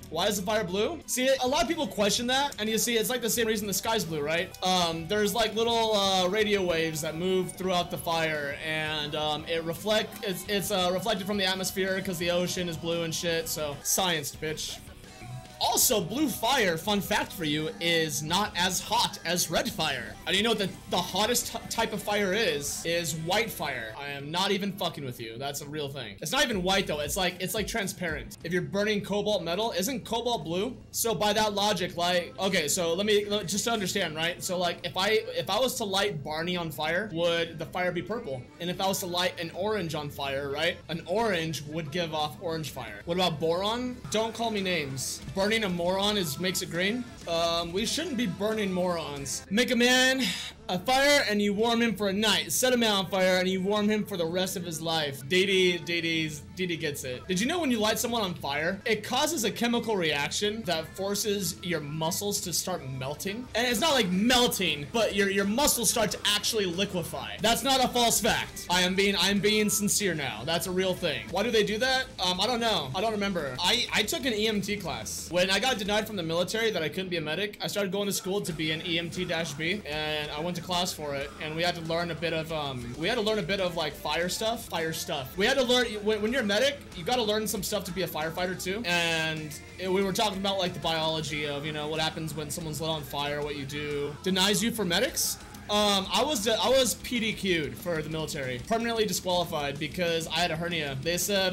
Why is the fire blue? See, a lot of people question that, and you see, it's like the same reason the sky's blue, right? There's like little radio waves that move throughout the fire, and it's reflected from the atmosphere because the ocean is blue and shit. So science, bitch. Also, blue fire, fun fact for you, is not as hot as red fire. And you know what the hottest type of fire is white fire. I am not even fucking with you. That's a real thing. It's not even white though. It's like transparent. If you're burning cobalt metal, isn't cobalt blue? So by that logic, like, okay, so let me just to understand, right? So like, if I was to light Barney on fire, would the fire be purple? And if I was to light an orange on fire, right? An orange would give off orange fire. What about boron? Don't call me names. Burning a moron makes it green. We shouldn't be burning morons. Make a man a fire and you warm him for a night. Set a man on fire and you warm him for the rest of his life. Dee Dee gets it. Did you know when you light someone on fire, it causes a chemical reaction that forces your muscles to start melting? And it's not like melting, but your muscles start to actually liquefy. That's not a false fact. I'm being sincere now. That's a real thing. Why do they do that? I don't know. I don't remember. I took an EMT class. When I got denied from the military that I couldn't be a medic, I started going to school to be an EMT-B, and I went to class for it, and we had to learn a bit of like fire stuff. We had to learn, when you're a medic, you got to learn some stuff to be a firefighter too. And we were talking about like the biology of, you know, what happens when someone's lit on fire, what you do. Denies you for medics? I was PDQ'd for the military, permanently disqualified because I had a hernia. They said,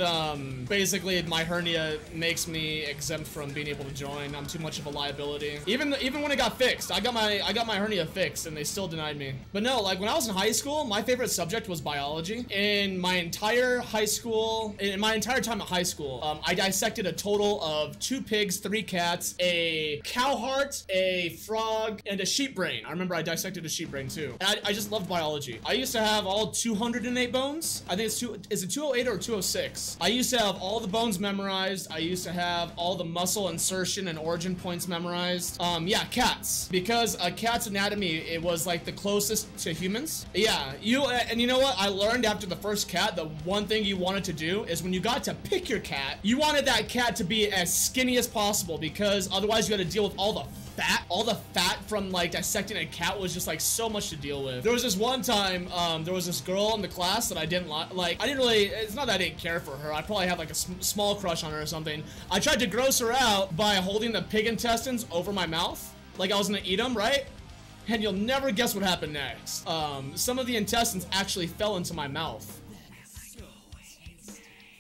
basically my hernia makes me exempt from being able to join. I'm too much of a liability. Even when it got fixed, I got my hernia fixed and they still denied me. But no, like when I was in high school, my favorite subject was biology. In my entire time at high school, I dissected a total of 2 pigs, 3 cats, a cow heart, a frog, and a sheep brain. I remember I dissected a sheep brain too. And I just loved biology. I used to have all 208 bones. I think is it 208 or 206? I used to have all the bones memorized. I used to have all the muscle insertion and origin points memorized. Yeah, cats. Because a cat's anatomy, it was like the closest to humans. Yeah, and you know what? I learned after the first cat, the one thing you wanted to do is when you got to pick your cat, you wanted that cat to be as skinny as possible because otherwise you had to deal with all the fat from like dissecting a cat was just like so much to deal with. There was this one time, there was this girl in the class that I didn't like. It's not that I didn't care for her. I probably had like a small crush on her or something. I tried to gross her out by holding the pig intestines over my mouth, like I was gonna eat them, right? And you'll never guess what happened next. Some of the intestines actually fell into my mouth.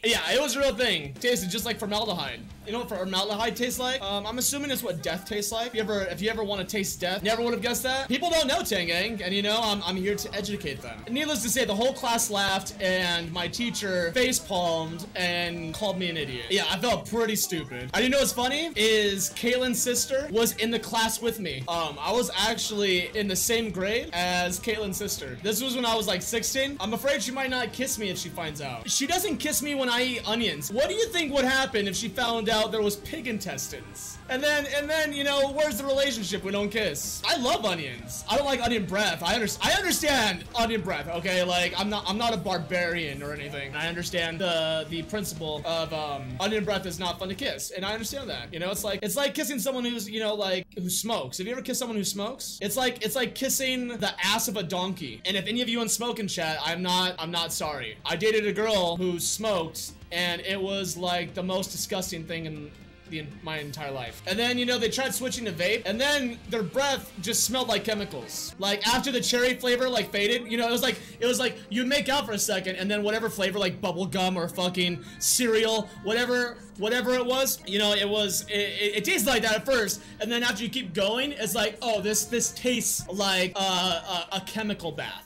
Yeah, it was a real thing. Tasted just like formaldehyde. You know what formaldehyde tastes like? I'm assuming it's what death tastes like. If you ever want to taste death, never would have guessed that. People don't know, Tangang, and you know, I'm here to educate them. Needless to say, the whole class laughed, and my teacher face palmed and called me an idiot. Yeah, I felt pretty stupid. I didn't know what's funny is Caitlin's sister was in the class with me. I was actually in the same grade as Caitlin's sister. This was when I was like 16. I'm afraid she might not kiss me if she finds out. She doesn't kiss me when I eat onions. What do you think would happen if she found out there was pig intestines? And then, you know, where's the relationship? We don't kiss. I love onions. I don't like onion breath. I understand onion breath, okay? Like, I'm not a barbarian or anything. I understand the principle of, onion breath is not fun to kiss. And I understand that. You know, it's like kissing someone who's, you know, like, who smokes. Have you ever kissed someone who smokes? It's like kissing the ass of a donkey. And if any of you in smoking chat, I'm not sorry. I dated a girl who smoked, and it was like the most disgusting thing in my entire life. And then, you know, they tried switching to vape, and then their breath just smelled like chemicals. Like after the cherry flavor like faded, you know, it was like you'd make out for a second, and then whatever flavor, like bubble gum or fucking cereal, whatever it was, you know, it tastes like that at first, and then after you keep going, it's like, oh, this tastes like a chemical bath.